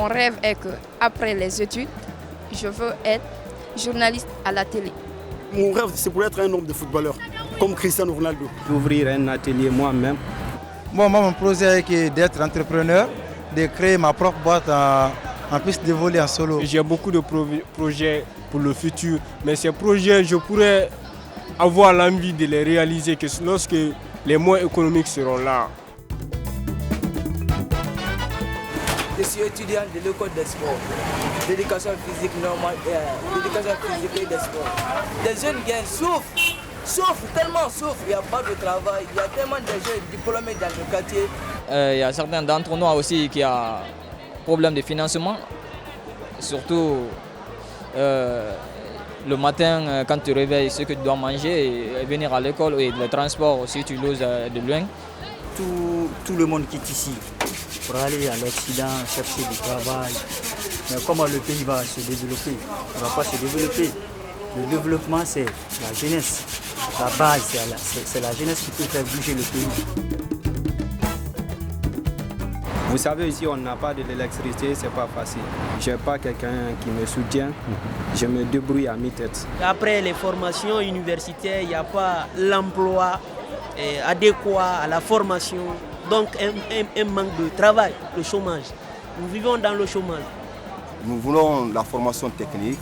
Mon rêve est qu'après les études, je veux être journaliste à la télé. Mon rêve, c'est pour être un homme de footballeur, comme Cristiano Ronaldo. D'ouvrir un atelier moi-même. Bon, moi, mon projet est d'être entrepreneur, de créer ma propre boîte en piste de volley en solo. J'ai beaucoup de projets pour le futur, mais ces projets, je pourrais avoir l'envie de les réaliser que lorsque les moyens économiques seront là. Je suis étudiant de l'école des sports, d'éducation physique normale, d'éducation physique et des sports. Les jeunes gagnent souffrent, tellement souffrent, il n'y a pas de travail, il y a tellement de jeunes diplômés dans le quartier. Il y a certains d'entre nous aussi qui ont problème de financement, surtout le matin quand tu réveilles ce que tu dois manger et venir à l'école et le transport aussi tu loses de loin. Tout le monde quitte ici pour aller à l'Occident chercher du travail. Mais comment le pays va se développer? Il ne va pas se développer. Le développement, c'est la jeunesse. La base, c'est la jeunesse qui peut faire bouger le pays. Vous savez, ici, on n'a pas de l'électricité, c'est pas facile. Je n'ai pas quelqu'un qui me soutient. Je me débrouille à mi-tête. Après les formations universitaires, il n'y a pas l'emploi adéquat à la formation. Donc, un manque de travail, le chômage. Nous vivons dans le chômage. Nous voulons la formation technique.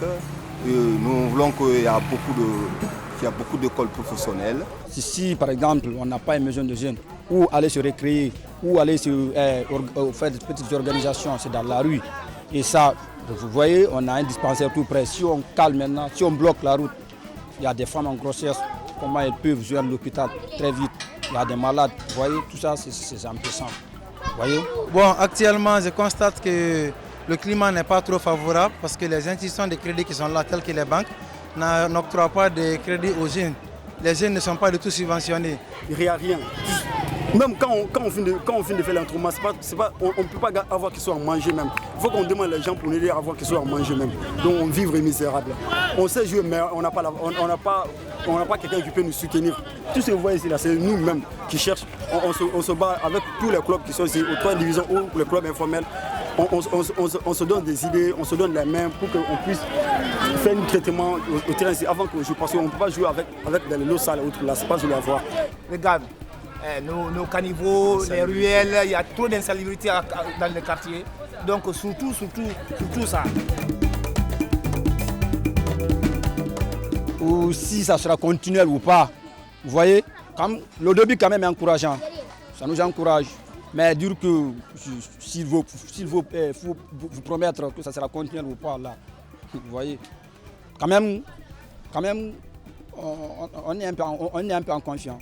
Nous voulons qu'il y a beaucoup d'écoles professionnelles. Si par exemple on n'a pas une maison de jeunes, où aller se récréer, où aller faire des petites organisations, c'est dans la rue. Et ça, vous voyez, on a un dispensaire tout près. Si on calme maintenant, si on bloque la route, il y a des femmes en grossesse, comment elles peuvent jouer à l'hôpital très vite. Il y a des malades, vous voyez, tout ça c'est impuissant. Voyez? Bon, actuellement, je constate que le climat n'est pas trop favorable parce que les institutions de crédit qui sont là, telles que les banques, n'octroient pas de crédit aux jeunes. Les jeunes ne sont pas du tout subventionnés. Il n'y a rien. Même quand on finit de faire l'entraînement, on ne peut pas avoir qu'ils soient à manger même. Il faut qu'on demande les gens pour nous aider à avoir qu'ils soient à manger même. Donc on vit misérable. On sait jouer, mais on n'a pas quelqu'un qui peut nous soutenir. Tout ce que vous voyez ici, c'est nous-mêmes qui cherchons. On se bat avec tous les clubs qui sont ici, aux 3 divisions ou les clubs informels. On se donne des idées, on se donne les mains pour qu'on puisse faire un traitement au terrain ici avant qu'on joue. Parce qu'on ne peut pas jouer avec des lots sales et autres là, c'est pas jouer à voir. Regarde, nos caniveaux, les ruelles, il y a trop d'insalubrité dans le quartier. Donc surtout ça. Ou si ça sera continuel ou pas, vous voyez, le début quand même est encourageant, ça nous encourage. Mais dire que s'il faut vous promettre que ça sera continuel ou pas, là, vous voyez, quand même on est un peu en confiance.